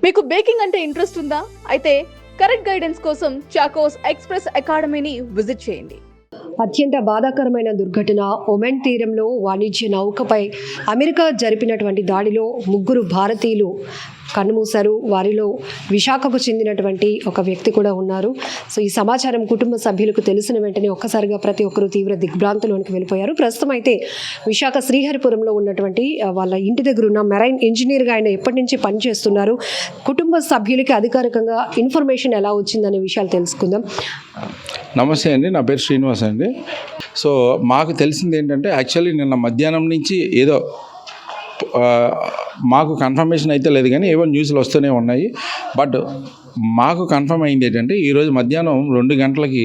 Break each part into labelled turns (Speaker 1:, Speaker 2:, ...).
Speaker 1: మీకు బేకింగ్ అంటే ఇంట్రెస్ట్ ఉందా? అయితే కరెక్ట్ గైడెన్స్ కోసం చాకోస్ ఎక్స్ప్రెస్ అకాడమీని విజిట్ చేయండి.
Speaker 2: అత్యంత బాధాకరమైన దుర్ఘటన. ఒమెన్ తీరంలో వాణిజ్య నౌకపై అమెరికా జరిపినటువంటి దాడిలో 3 భారతీయులు కన్నుమూశారు. వారిలో విశాఖకు చెందినటువంటి ఒక వ్యక్తి కూడా ఉన్నారు. సో ఈ సమాచారం కుటుంబ సభ్యులకు తెలిసిన వెంటనే ఒక్కసారిగా ప్రతి ఒక్కరూ తీవ్ర దిగ్భ్రాంతిలోనికి వెళ్ళిపోయారు. ప్రస్తుతం అయితే విశాఖ శ్రీహరిపురంలో ఉన్నటువంటి వాళ్ళ ఇంటి దగ్గర ఉన్న మెరైన్ ఇంజనీర్గా ఆయన ఎప్పటి నుంచి పనిచేస్తున్నారు. కుటుంబ సభ్యులకి అధికారికంగా ఇన్ఫర్మేషన్ ఎలా వచ్చిందనే విషయాలు తెలుసుకుందాం.
Speaker 3: నమస్తే అండి, నా పేరు శ్రీనివాస్ అండి. సో మాకు తెలిసింది ఏంటంటే యాక్చువల్లీ నిన్న మధ్యాహ్నం నుంచి ఏదో మాకు కన్ఫర్మేషన్ అయితే లేదు కానీ ఏవో న్యూస్లు వస్తూనే ఉన్నాయి. బట్ మాకు కన్ఫర్మ్ అయింది ఏంటంటే ఈరోజు మధ్యాహ్నం 2 గంటలకి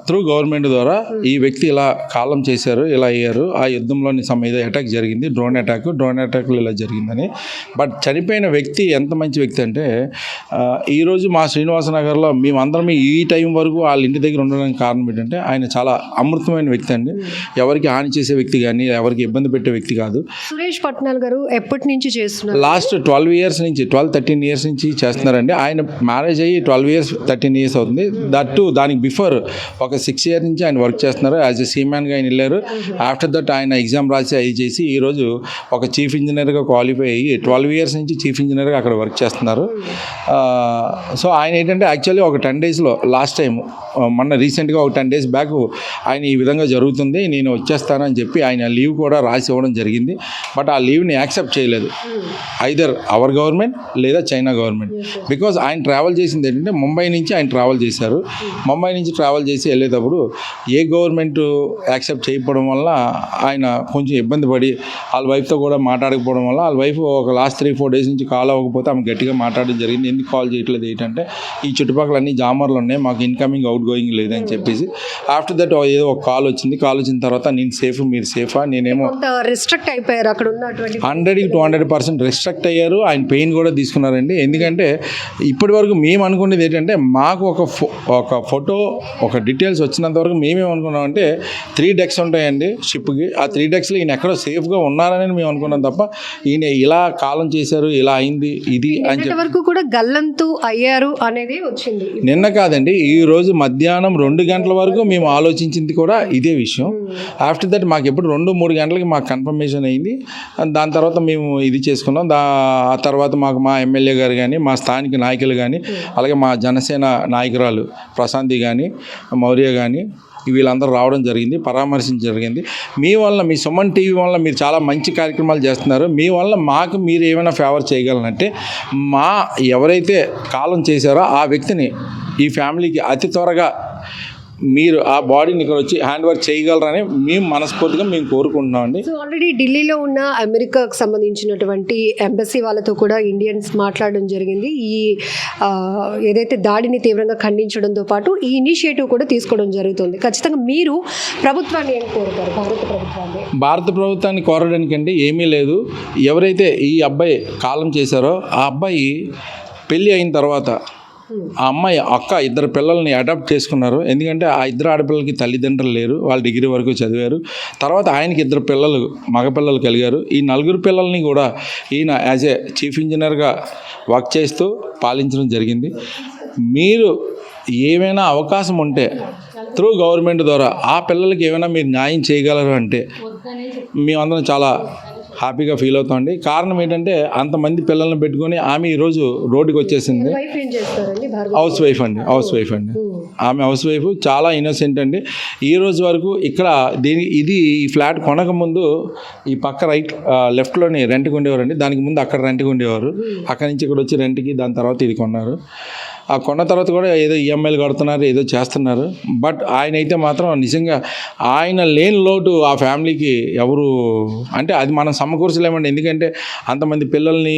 Speaker 3: త్రూ గవర్నమెంట్ ద్వారా ఈ వ్యక్తి ఇలా కాలం చేశారు, ఇలా అయ్యారు, ఆ యుద్ధంలోని ఏదో అటాక్ జరిగింది, డ్రోన్ అటాక్లో ఇలా జరిగిందని. బట్ చనిపోయిన వ్యక్తి ఎంత మంచి వ్యక్తి అంటే ఈరోజు మా శ్రీనివాసనగర్లో మేమందరం ఈ టైం వరకు వాళ్ళ ఇంటి దగ్గర ఉండడానికి కారణం ఏంటంటే ఆయన చాలా అమృతమైన వ్యక్తి అండి. ఎవరికి హాని చేసే వ్యక్తి కానీ ఎవరికి ఇబ్బంది పెట్టే వ్యక్తి కాదు.
Speaker 2: సురేష్ పట్నాల్ గారు ఎప్పటి నుంచి చేస్తున్నారు?
Speaker 3: లాస్ట్ 12-13 ఇయర్స్ నుంచి చేస్తున్నారండి. ఆయన మ్యారేజ్ అయ్యి 12 years 13 years అవుతుంది. దట్టు దానికి బిఫోర్ ఒక 6 years నుంచి ఆయన వర్క్ చేస్తున్నారు. యాజ్ ఎ సీమ్యాన్గా ఆయన వెళ్ళారు. ఆఫ్టర్ దట్ ఆయన ఎగ్జామ్ రాసి అయి చేసి ఈరోజు ఒక చీఫ్ ఇంజనీర్గా క్వాలిఫై అయ్యి 12 years నుంచి చీఫ్ ఇంజనీర్గా అక్కడ వర్క్ చేస్తున్నారు. సో ఆయన ఏంటంటే యాక్చువల్లీ ఒక 10 daysలో లాస్ట్ టైం మొన్న రీసెంట్గా ఒక 10 days బ్యాక్ ఆయన ఈ విధంగా జరుగుతుంది, నేను వచ్చేస్తానని చెప్పి ఆయన లీవ్ కూడా రాసి ఇవ్వడం జరిగింది. బట్ ఆ లీవ్ని యాక్సెప్ట్ చేయలేదు ఐదర్ అవర్ గవర్నమెంట్ లేదా చైనా గవర్నమెంట్. బికాజ్ ఆయన ట్రావెల్ చేసింది ఏంటంటే ముంబై నుంచి ఆయన ట్రావెల్ చేశారు. ముంబై నుంచి ట్రావెల్ చేసి వెళ్ళేటప్పుడు ఏ గవర్నమెంట్ యాక్సెప్ట్ చేయకపోవడం వల్ల ఆయన కొంచెం ఇబ్బంది పడి వాళ్ళ వైఫ్తో కూడా మాట్లాడకపోవడం వల్ల వాళ్ళ వైఫ్ ఒక లాస్ట్ 3-4 days నుంచి కాల్ అవ్వకపోతే ఆమె గట్టిగా మాట్లాడడం జరిగింది. ఎందుకు కాల్ చేయట్లేదు ఏంటంటే ఈ చుట్టుపక్కల అన్ని జామర్లు ఉన్నాయి, మాకు ఇన్కమింగ్ అవుట్ గోయింగ్ లేదని చెప్పేసి. ఆఫ్టర్ దట్ ఏదో ఒక కాల్ వచ్చింది. కాల్ వచ్చిన తర్వాత నేను సేఫ్, మీరు సేఫా? నేనేమో
Speaker 2: రిస్ట్రిక్ట్ అయిపోయారు. అక్కడ ఉన్నటువంటి
Speaker 3: 100-200% రిస్ట్రిక్ట్ అయ్యారు. ఆయన పెయిన్ కూడా తీసుకున్నారండి. ఎందుకంటే ఇప్పటి వరకు మేము అనుకునేది ఏంటంటే మాకు ఒక ఫోటో ఒక డీటెయిల్స్ వచ్చినంత వరకు మేమేమనుకున్నామంటే 3 decks ఉంటాయండి షిప్కి. ఆ 3 decksలో ఈయన ఎక్కడో సేఫ్గా ఉన్నారని మేము అనుకున్నాం తప్ప ఈయన ఇలా కాలం చేశారు, ఇలా అయింది ఇది అని చెప్పి
Speaker 2: వరకు కూడా గల్లంతు అయ్యారు అనేది వచ్చింది.
Speaker 3: నిన్న కాదండి, ఈ రోజు మధ్యాహ్నం 2 గంటల వరకు మేము ఆలోచించింది కూడా ఇదే విషయం. ఆఫ్టర్ దట్ మాకు ఎప్పుడు 2-3 గంటలకి మాకు కన్ఫర్మేషన్ అయింది. దాని తర్వాత మేము ఇది చేసుకున్నాం. ఆ తర్వాత మాకు మా ఎమ్మెల్యే గారు కానీ మా స్థానిక నాయకులు కానీ అలాగే మా జనసేన నాయకురాలు ప్రశాంతి కానీ మౌర్య కానీ వీళ్ళందరూ రావడం జరిగింది, పరామర్శించడం జరిగింది. మీ వల్ల, మీ సుమన్ టీవీ వల్ల మీరు చాలా మంచి కార్యక్రమాలు చేస్తున్నారు. మీ వల్ల మాకు మీరు ఏమైనా ఫేవర్ చేయగలనంటే మా ఎవరైతే కాలం చేశారో ఆ వ్యక్తిని ఈ ఫ్యామిలీకి అతి త్వరగా మీరు ఆ బాడీని ఇక్కడ వచ్చి హ్యాండ్ వర్క్ చేయగలరని మేము మనస్ఫూర్తిగా మేము కోరుకుంటున్నామండి.
Speaker 2: సో ఆల్రెడీ ఢిల్లీలో ఉన్న అమెరికాకు సంబంధించినటువంటి ఎంబసీ వాళ్ళతో కూడా ఇండియన్స్ మాట్లాడడం జరిగింది. ఈ ఏదైతే దాడిని తీవ్రంగా ఖండించడంతో పాటు ఈ ఇనిషియేటివ్ కూడా తీసుకోవడం జరుగుతుంది. ఖచ్చితంగా మీరు ప్రభుత్వాన్ని ఏం కోరుతారు?
Speaker 3: భారత ప్రభుత్వాన్ని కోరడానికంటే ఏమీ లేదు. ఎవరైతే ఈ అబ్బాయి కాలం చేశారో ఆ అబ్బాయి పెళ్ళి అయిన తర్వాత ఆ అమ్మాయి అక్క 2 పిల్లల్ని అడాప్ట్ చేసుకున్నారు. ఎందుకంటే ఆ 2 ఆడపిల్లలకి తల్లిదండ్రులు లేరు, వాళ్ళు డిగ్రీ వరకు చదివారు. తర్వాత ఆయనకి 2 పిల్లలు మగపిల్లలు కలిగారు. ఈ 4 పిల్లల్ని కూడా ఈయన యాజ్ ఏ చీఫ్ ఇంజనీర్గా వర్క్ చేస్తూ పాలించడం జరిగింది. మీరు ఏమైనా అవకాశం ఉంటే త్రూ గవర్నమెంట్ ద్వారా ఆ పిల్లలకి ఏమైనా మీరు న్యాయం చేయగలరు అంటే మేమందరం చాలా హ్యాపీగా ఫీల్ అవుతామండి. కారణం ఏంటంటే అంతమంది పిల్లల్ని పెట్టుకొని ఆమె ఈరోజు రోడ్డుకి వచ్చేసింది. హౌస్ వైఫ్ అండి. ఆమె హౌస్ వైఫ్, చాలా ఇన్నోసెంట్ అండి. ఈ రోజు వరకు ఇక్కడ ఈ ఫ్లాట్ కొనక ముందు ఈ పక్క లెఫ్ట్లోని రెంట్కి ఉండేవారండి. దానికి ముందు అక్కడ రెంట్కి ఉండేవారు. అక్కడి నుంచి ఇక్కడ వచ్చి రెంట్కి, దాని తర్వాత ఇది కొన్నారు. ఆ కొన్న తర్వాత కూడా ఏదో ఈఎంఐలు కడుతున్నారు, ఏదో చేస్తున్నారు. బట్ ఆయన అయితే మాత్రం నిజంగా ఆయన లేని లోటు ఆ ఫ్యామిలీకి ఎవరు అంటే అది మనం సమకూర్చలేమండి. ఎందుకంటే అంతమంది పిల్లల్ని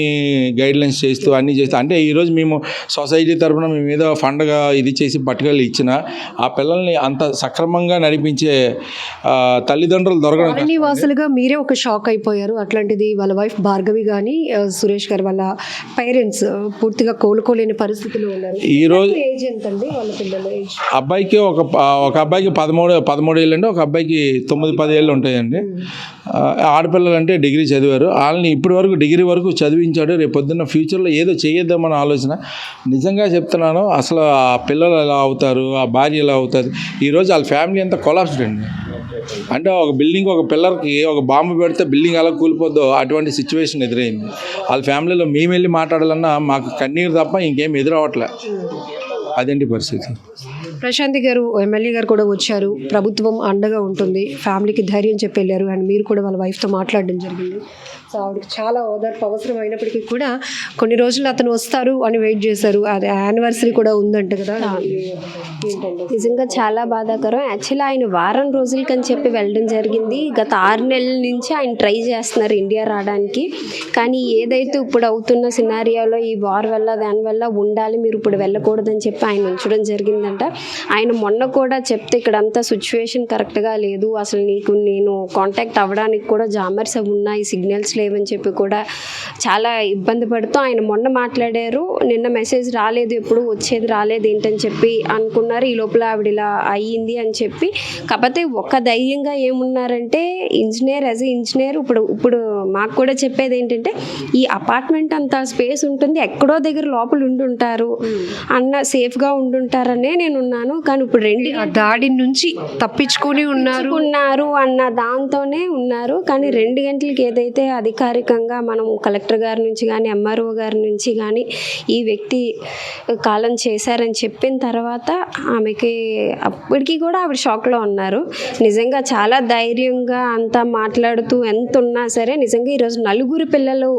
Speaker 3: గైడ్లైన్స్ చేస్తూ అన్నీ చేస్తూ అంటే ఈరోజు మేము సొసైటీ తరఫున మేము ఏదో ఫండ్గా ఇది చేసి పట్టుకెళ్ళి ఇచ్చిన ఆ పిల్లల్ని అంత సక్రమంగా నడిపించే తల్లిదండ్రులు దొరకడం
Speaker 2: వాసులుగా మీరే ఒక షాక్ అయిపోయారు. అట్లాంటిది వాళ్ళ వైఫ్ భార్గవి కానీ సురేష్ గారు వాళ్ళ పేరెంట్స్ పూర్తిగా కోలుకోలేని పరిస్థితిలో ఉన్నారు.
Speaker 3: ఈరోజు
Speaker 2: ఏజ్ ఎంతండి వాళ్ళ పిల్లల ఏజ్?
Speaker 3: అబ్బాయికి ఒక అబ్బాయికి 13 ఏళ్ళు అండి, ఒక అబ్బాయికి 9-10 ఏళ్ళు ఉంటాయండి. ఆడపిల్లలు అంటే డిగ్రీ చదివారు. వాళ్ళని ఇప్పటి వరకు డిగ్రీ వరకు చదివించాడు. రేపు పొద్దున్న ఫ్యూచర్లో ఏదో చేయొద్దామని ఆలోచన. నిజంగా చెప్తున్నాను, అసలు ఆ పిల్లలు ఎలా అవుతారు, ఆ భార్య ఎలా అవుతుంది. ఈరోజు వాళ్ళ ఫ్యామిలీ అంతా కొలాప్స్డ్ అండి. అంటే ఒక బిల్డింగ్, ఒక పిల్లర్కి ఒక బాంబు పెడితే బిల్డింగ్ ఎలా కూలిపోద్దో అటువంటి సిచ్యువేషన్ ఎదురైంది. వాళ్ళ ఫ్యామిలీలో మేము వెళ్ళి మాట్లాడాలన్నా మాకు కన్నీరు తప్ప ఇంకేం ఎదురవ్వట్లే. అదేంటి పరిస్థితి.
Speaker 2: ప్రశాంతి గారు, ఎమ్మెల్యే గారు కూడా వచ్చారు, ప్రభుత్వం అండగా ఉంటుంది, ఫ్యామిలీకి ధైర్యం చెప్పి వెళ్ళారు. అండ్ మీరు కూడా వాళ్ళ వైఫ్తో మాట్లాడడం జరిగింది. సో ఆవిడకి చాలా ఓదార్పు అవసరం అయినప్పటికీ కూడా కొన్ని రోజులు అతను వస్తారు అని వెయిట్ చేశారు. అది యానివర్సరీ కూడా ఉందంట కదా.
Speaker 4: నిజంగా చాలా బాధాకరం. యాక్చువల్లీ ఆయన వారం రోజులకని చెప్పి వెళ్ళడం జరిగింది. గత 6 నెలల నుంచి ఆయన ట్రై చేస్తున్నారు ఇండియా రావడానికి. కానీ ఏదైతే ఇప్పుడు అవుతున్న సినారియోలో ఈ వార్ వల్ల దానివల్ల ఉండాలి, మీరు ఇప్పుడు వెళ్ళకూడదని చెప్పి ఆయన ఉంచడం జరిగిందంట. ఆయన మొన్న కూడా చెప్తే ఇక్కడంతా సిచ్యువేషన్ కరెక్ట్గా లేదు, అసలు నేను కాంటాక్ట్ అవ్వడానికి కూడా జామర్స్ అవి ఉన్నాయి, సిగ్నల్స్ లేవని చెప్పి కూడా చాలా ఇబ్బంది పడుతూ ఆయన మొన్న మాట్లాడారు. నిన్న మెసేజ్ రాలేదు, ఎప్పుడు వచ్చేది రాలేదు ఏంటని చెప్పి అనుకున్నారు. ఈ లోపల ఆవిడ ఇలా అయ్యింది అని చెప్పి. కాకపోతే ఒక ధైర్యంగా ఏమున్నారంటే ఇంజనీర్, యాజ్ ఎ ఇంజనీర్ ఇప్పుడు మాకు కూడా చెప్పేది ఏంటంటే ఈ అపార్ట్మెంట్ అంత స్పేస్ ఉంటుంది, ఎక్కడో దగ్గర లోపల ఉండుంటారు అన్న, సేఫ్గా ఉండుంటారనే నేను ఉన్నాను. కానీ ఇప్పుడు
Speaker 2: దాడి నుంచి తప్పించుకొని ఉన్నారు
Speaker 4: అన్న దాంతోనే ఉన్నారు. కానీ 2 గంటలకి ఏదైతే అధికారికంగా మనం కలెక్టర్ గారి నుంచి కానీ ఎంఆర్ఓ గారి నుంచి కానీ ఈ వ్యక్తి కాలం చేశారని చెప్పిన తర్వాత ఆమెకి అప్పటికి కూడా ఆవిడ షాక్లో ఉన్నారు. నిజంగా చాలా ధైర్యంగా అంతా మాట్లాడుతూ ఎంత ఉన్నా సరే నిజంగా ఈరోజు 4 పిల్లలు,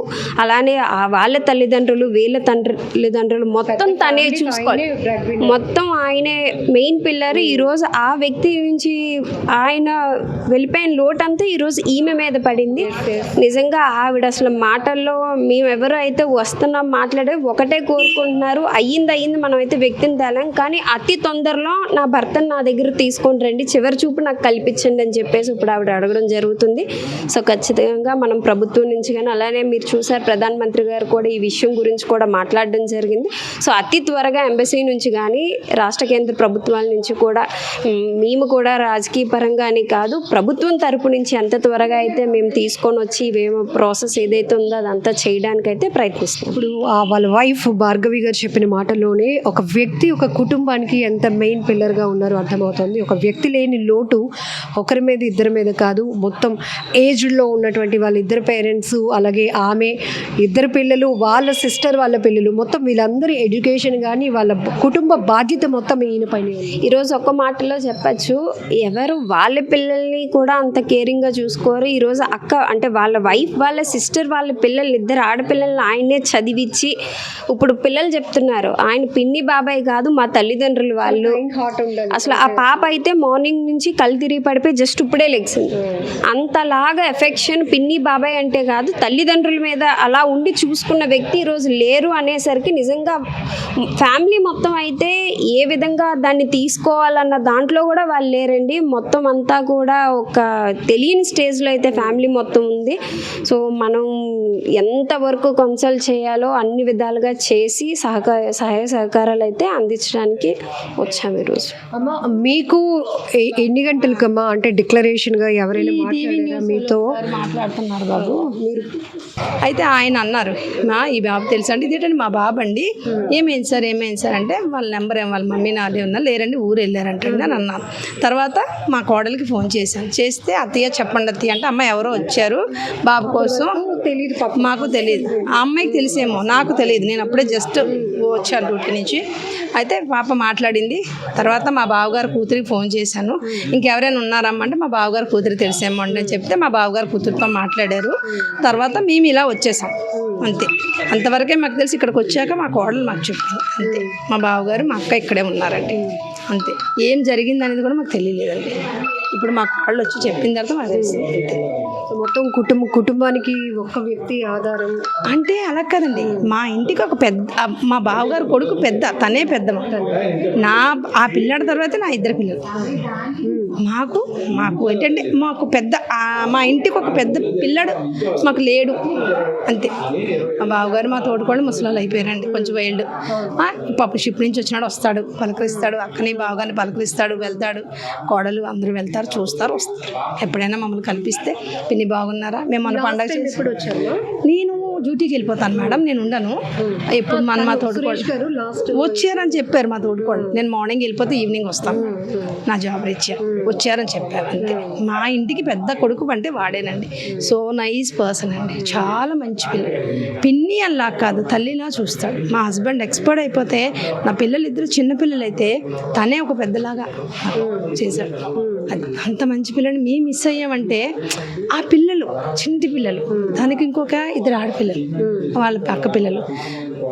Speaker 4: అలానే వాళ్ళ తల్లిదండ్రులు, వీళ్ళ తల్లిదండ్రులు మొత్తం తనే చూసుకోవాలి, మొత్తం ఆయనే మెయిన్ పిల్లర్. ఈరోజు ఆ వ్యక్తి నుంచి ఆయన వెళ్ళిపోయిన లోటంతా ఈరోజు ఈమె మీద పడింది. నిజంగా ఆవిడ అసలు మాటల్లో మేమెవరో అయితే వస్తున్నాం మాట్లాడే ఒకటే కోరుకుంటున్నారు, అయ్యింది మనం అయితే వ్యక్తిని తేలాం, కానీ అతి తొందరలో నా భర్తను నా దగ్గర తీసుకొని రండి, చివరి చూపు నాకు కల్పించండి అని చెప్పేసి ఇప్పుడు ఆవిడ అడగడం జరుగుతుంది. సో ఖచ్చితంగా మనం ప్రభుత్వం నుంచి కానీ, అలానే మీరు చూసారు ప్రధానమంత్రి గారు కూడా ఈ విషయం గురించి కూడా మాట్లాడడం జరిగింది. సో అతి త్వరగా ఎంబసీ నుంచి కానీ రాష్ట్ర కేంద్ర ప్రభుత్వాల నుంచి కూడా మేము కూడా రాజకీయ పరంగా అని కాదు, ప్రభుత్వం తరపు నుంచి ఎంత త్వరగా అయితే మేము తీసుకొని వచ్చి ఇవేమో ప్రాసెస్ ఏదైతే ఉందో అదంతా చేయడానికైతే ప్రయత్నిస్తాం.
Speaker 2: ఇప్పుడు వాళ్ళ వైఫ్ భార్గవి గారు చెప్పిన మాటలోనే ఒక వ్యక్తి ఒక కుటుంబానికి ఎంత మెయిన్ పిల్లర్గా ఉన్నారో అర్థమవుతుంది. ఒక వ్యక్తి లేని లోటు ఒకరి మీద ఇద్దరి మీద కాదు, మొత్తం ఏజ్లో ఉన్నటువంటి వాళ్ళ ఇద్దరు పేరెంట్స్, అలాగే ఆమె, ఇద్దరు పిల్లలు, వాళ్ళ సిస్టర్, వాళ్ళ పిల్లలు, మొత్తం వీళ్ళందరి ఎడ్యుకేషన్ కానీ వాళ్ళ కుటుంబ బాధ్యత మొత్తం ఈయన పైన.
Speaker 4: ఈరోజు ఒక మాటలో చెప్పచ్చు, ఎవరు వాళ్ళ పిల్లల్ని కూడా అంత కేరింగ్గా చూసుకోరు. ఈరోజు అక్క అంటే వాళ్ళ వైఫ్, వాళ్ళ సిస్టర్, వాళ్ళ పిల్లలు, ఇద్దరు ఆడపిల్లల్ని ఆయనే చదివించి ఇప్పుడు పిల్లలు చెప్తున్నారు ఆయన పిన్ని బాబాయ్ కాదు మా తల్లిదండ్రులు వాళ్ళు. అసలు ఆ పాప అయితే మార్నింగ్ నుంచి కళ్ళు తిరిగి పడిపోయి జస్ట్ ఇప్పుడే లెగ్సింది. అంతలాగా ఎఫెక్షన్ పిన్ని బాబాయ్ అంటే కాదు, తల్లిదండ్రుల మీద అలా ఉండి చూసుకున్న వ్యక్తి ఈరోజు లేరు అనేసరికి నిజంగా ఫ్యామిలీ మొత్తం అయితే ఏ విధంగా దాన్ని తీసుకోవాలన్న దాంట్లో కూడా వాళ్ళు లేరండి. మొత్తం అంతా కూడా ఒక తెలియని స్టేజ్లో అయితే ఫ్యామిలీ మొత్తం ఉంది. సో మనం ఎంతవరకు కన్సల్ట్ చేయాలో అన్ని విధాలుగా చేసి సహాయ సహకారాలు అయితే అందించడానికి వచ్చాము ఈరోజు.
Speaker 2: అమ్మ మీకు ఎన్ని గంటలకమ్మా అంటే డిక్లరేషన్గా ఎవరైనా మాట్లాడారా మీతో?
Speaker 5: మాట్లాడుతున్నారు బాబు మీరు అయితే ఆయన అన్నారు, ఈ బాబు తెలుసా అండి, ఇదేంటండి మా బాబు అండి, ఏమైంది సార్ అంటే వాళ్ళ నెంబర్ వాళ్ళ మమ్మీ నాదే ఉన్నా, లేరండి ఊరు వెళ్ళారంటండి అని అన్నాను. తర్వాత మా కోడలికి ఫోన్ చేశాను, చేస్తే అత్తయ్య చెప్పండి అత్తయ్య అంటే, అమ్మ ఎవరో వచ్చారు బాబు కోసం, తెలియదు మాకు తెలియదు, ఆ అమ్మాయికి తెలిసేమో నాకు తెలియదు, నేను అప్పుడే జస్ట్ వచ్చాను డ్యూటీ నుంచి. అయితే పాప మాట్లాడింది. తర్వాత మా బావగారు కూతురికి ఫోన్ చేశాను, ఇంకెవరైనా ఉన్నారమ్మా అంటే మా బావగారు కూతురు తెలిసేమో అని చెప్తే మా బావగారు కూతురుతో మాట్లాడారు. తర్వాత మేము ఇలా వచ్చేసాం అంతే. అంతవరకే మాకు తెలిసి ఇక్కడికి వచ్చాక మా కోడలు మాకు చెప్పింది అంతే. మా బావగారు మా అక్క ఇక్కడే ఉన్నారండి అంతే. ఏం జరిగింది అనేది కూడా మాకు తెలియలేదండి. ఇప్పుడు మా కోడలు వచ్చి చెప్పిన తర్వాత మాకు తెలిసింది అంతే.
Speaker 2: మొత్తం కుటుంబానికి ఒక వ్యక్తి ఆధారం
Speaker 5: అంటే అలా కదండి, మా ఇంటికి ఒక పెద్ద మా బావగారు కొడుకు పెద్ద, తనే పెద్ద, ఆ పిల్లాడి తర్వాత నా 2 పిల్లలు మాకు ఏంటంటే మాకు పెద్ద మా ఇంటికి ఒక పెద్ద పిల్లడు మాకు లేడు అంతే. మా బావగారు మా తోడుకోళ్ళు ముసలాళ్ళు అయిపోయారండి, కొంచెం వైల్డ్. పాప షిప్ నుంచి వచ్చినాడు, వస్తాడు, పలకరిస్తాడు, అక్కని బావగారిని పలకరిస్తాడు, వెళ్తాడు, కోడలు అందరూ వెళ్తారు, చూస్తారు, వస్తారు. ఎప్పుడైనా మమ్మల్ని కల్పిస్తే పిన్ని బాగున్నారా, మేము మన పండగ చేసి నేను డ్యూటీకి వెళ్ళిపోతాను మేడం, నేను ఉండను. ఎప్పుడు మా తోడుకోళ్ళు వచ్చారని చెప్పారు, మా తోడుకోళ్ళు నేను మార్నింగ్ వెళ్ళిపోతే ఈవినింగ్ వస్తాను, నా జాబ్ రీత్యా వచ్చారని చెప్పారు అంతే. మా ఇంటికి పెద్ద కొడుకు అంటే వాడేనండి. సో నైస్ పర్సన్ అండి, చాలా మంచి పిల్లలు. పిన్ని అలా కాదు, తల్లిలా చూస్తాడు. మా హస్బెండ్ ఎక్స్పర్ట్ అయిపోతే నా పిల్లలు ఇద్దరు చిన్నపిల్లలు అయితే తనే ఒక పెద్దలాగా చేశాడు. అది అంత మంచి పిల్లలు మేము మిస్ అయ్యామంటే ఆ పిల్లలు చిన్న పిల్లలు, దానికి ఇంకొక ఇద్దరు ఆడపిల్లలు, వాళ్ళ అక్క పిల్లలు.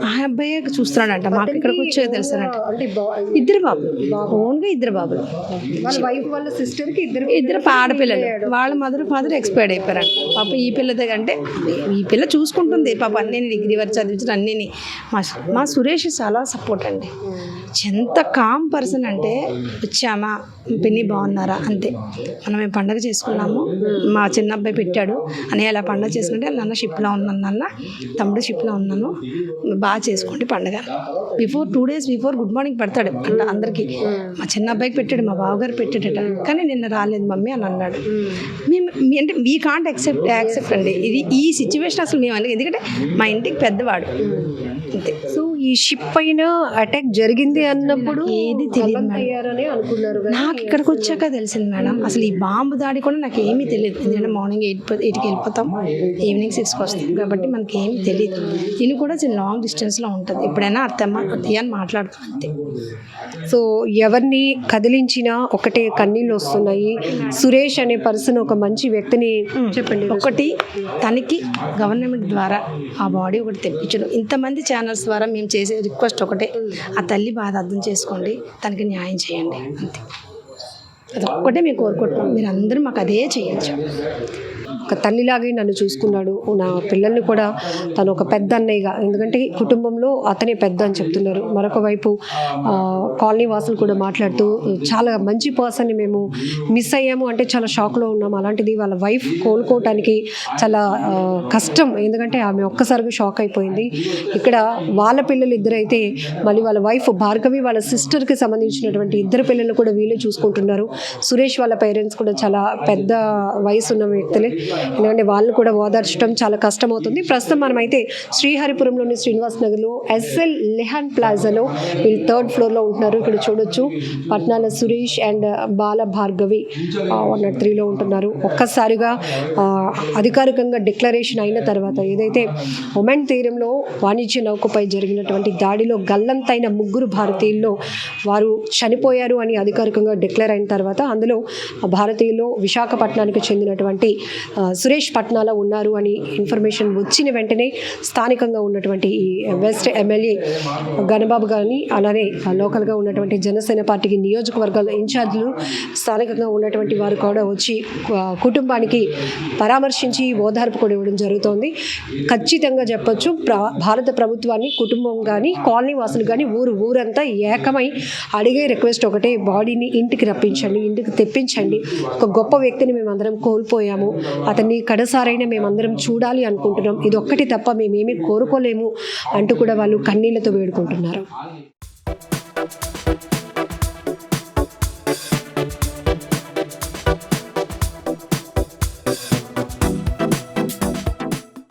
Speaker 5: ఆ అబ్బాయి చూస్తున్నాడంట, మాకు ఇక్కడికి వచ్చే తెలుసానంట. ఇద్దరు బాబులు, ఓన్గా ఇద్దరు బాబులు, ఇద్దరు ఆడపిల్లలు. వాళ్ళ మదర్ ఫాదర్ ఎక్స్పైర్డ్ అయిపోయారంట. పాప ఈ పిల్ల దగ్గర అంటే ఈ పిల్ల చూసుకుంటుంది పాప, అన్నీ డిగ్రీ వరకు చదివించిన అన్నీ. మా సురేష్ చాలా సపోర్ట్ అండి, ఎంత కామ్ పర్సన్ అంటే వచ్చామా పిన్ని బాగున్నారా అంతే. మనం మేము పండగ చేసుకున్నాము, మా చిన్న అబ్బాయి పెట్టాడు అని అలా పండగ చేసుకుంటే, నాన్న షిప్లో ఉన్నాను, నాన్న తమ్ముడు షిప్లో ఉన్నాను, బాగా చేసుకోండి పండగ. 2 days బిఫోర్ గుడ్ మార్నింగ్ పెడతాడు అంట అందరికీ. మా చిన్న అబ్బాయికి పెట్టాడు, మా బావగారు పెట్టాడట, కానీ నిన్న రాలేదు మమ్మీ అని అన్నాడు. మేము అంటే వీ కాంట్ యాక్సెప్ట్ అండి ఇది, ఈ సిచ్యువేషన్ అసలు మేము అనేది, ఎందుకంటే మా ఇంటికి పెద్దవాడు అంతే.
Speaker 2: సో ఈ షిప్ పైన అటాక్ జరిగింది అన్నప్పుడు
Speaker 5: ఏది తెలియదు
Speaker 2: అనుకున్నారు.
Speaker 5: నాకు ఇక్కడికి వచ్చాక తెలిసింది మేడం, అసలు ఈ బాంబు దాడి కూడా నాకు ఏమీ తెలియదు. ఎందుకంటే మార్నింగ్ 8కి వెళ్ళిపోతాం, ఈవినింగ్ 6కి వస్తాం, కాబట్టి మనకి ఏమీ తెలియదు. ఇది కూడా చాలా లాంగ్ డిస్టెన్స్లో ఉంటుంది. ఎప్పుడైనా అత్తయ్య అని మాట్లాడతాం అంతే.
Speaker 2: సో ఎవరిని కదిలించినా ఒకటే కన్నీళ్ళు వస్తున్నాయి. సురేష్ అనే పర్సన్ ఒక మంచి వ్యక్తిని చెప్పండి.
Speaker 5: ఒకటి తనకి గవర్నమెంట్ ద్వారా ఆ బాడీ ఒకటి తెప్పించడం, ఇంతమంది ఛానల్స్ ద్వారా మేము చేసే రిక్వెస్ట్ ఒకటే, ఆ తల్లి బాధ అర్థం చేసుకోండి, తనకి న్యాయం చేయండి అంతే. అదొక్కటే మేము కోరుకుంటున్నాం, మీరు అందరూ మాకు అదే చేయొచ్చు.
Speaker 2: ఒక తల్లిలాగే నన్ను చూసుకున్నాడు, నా పిల్లల్ని కూడా తను ఒక పెద్ద అన్నయ్యగా, ఎందుకంటే కుటుంబంలో అతనే పెద్ద అని చెప్తున్నారు. మరొక వైపు కాలనీ వాసులు కూడా మాట్లాడుతూ చాలా మంచి పర్సన్ని మేము మిస్ అయ్యాము అంటే చాలా షాక్లో ఉన్నాము. అలాంటిది వాళ్ళ వైఫ్ కోలుకోవటానికి చాలా కష్టం, ఎందుకంటే ఆమె ఒక్కసారిగా షాక్ అయిపోయింది. ఇక్కడ వాళ్ళ పిల్లలు ఇద్దరైతే మళ్ళీ వాళ్ళ వైఫ్ భార్గవి వాళ్ళ సిస్టర్కి సంబంధించినటువంటి ఇద్దరు పిల్లలు కూడా వీళ్ళే చూసుకుంటున్నారు. సురేష్ వాళ్ళ పేరెంట్స్ కూడా చాలా పెద్ద వయసు ఉన్న వ్యక్తులే, ఎందుకంటే వాళ్ళు కూడా ఓదార్చడం చాలా కష్టమవుతుంది. ప్రస్తుతం మనమైతే శ్రీహరిపురంలోని శ్రీనివాస్ నగర్లో ఎస్ఎల్ లెహాన్ ప్లాజాలో వీళ్ళు 3rd ఫ్లోర్లో ఉంటున్నారు. ఇక్కడ చూడొచ్చు పట్నాల సురేష్ అండ్ బాల భార్గవి 103లో ఉంటున్నారు. ఒక్కసారిగా అధికారికంగా డిక్లరేషన్ అయిన తర్వాత ఏదైతే ఒమెన్ తీరంలో వాణిజ్య నౌకపై జరిగినటువంటి దాడిలో గల్లంతైన 3 భారతీయుల్లో వారు చనిపోయారు అని అధికారికంగా డిక్లేర్ అయిన తర్వాత, అందులో భారతీయులు విశాఖపట్నానికి చెందినటువంటి సురేష్ పట్నాల ఉన్నారు అని ఇన్ఫర్మేషన్ వచ్చిన వెంటనే స్థానికంగా ఉన్నటువంటి ఈ వెస్ట్ ఎమ్మెల్యే గణబాబు గారిని, అలానే లోకల్గా ఉన్నటువంటి జనసేన పార్టీకి నియోజకవర్గాల ఇన్ఛార్జీలు, స్థానికంగా ఉన్నటువంటి వారు కూడా వచ్చి కుటుంబానికి పరామర్శించి ఓదార్పు కూడా ఇవ్వడం జరుగుతోంది. ఖచ్చితంగా చెప్పొచ్చు, భారత ప్రభుత్వాన్ని, కుటుంబం కానీ, కాలనీ వాసులు కానీ, ఊరంతా ఏకమై అడిగే రిక్వెస్ట్ ఒకటే, బాడీని ఇంటికి రప్పించండి, ఇంటికి తెప్పించండి. ఒక గొప్ప వ్యక్తిని మేమందరం కోల్పోయాము, అతన్ని కడసారైనా మేమందరం చూడాలి అనుకుంటున్నాం, ఇది ఒక్కటి తప్ప మేమేమీ కోరుకోలేము అంటూ కూడా వాళ్ళు కన్నీళ్లతో వేడుకుంటున్నారు.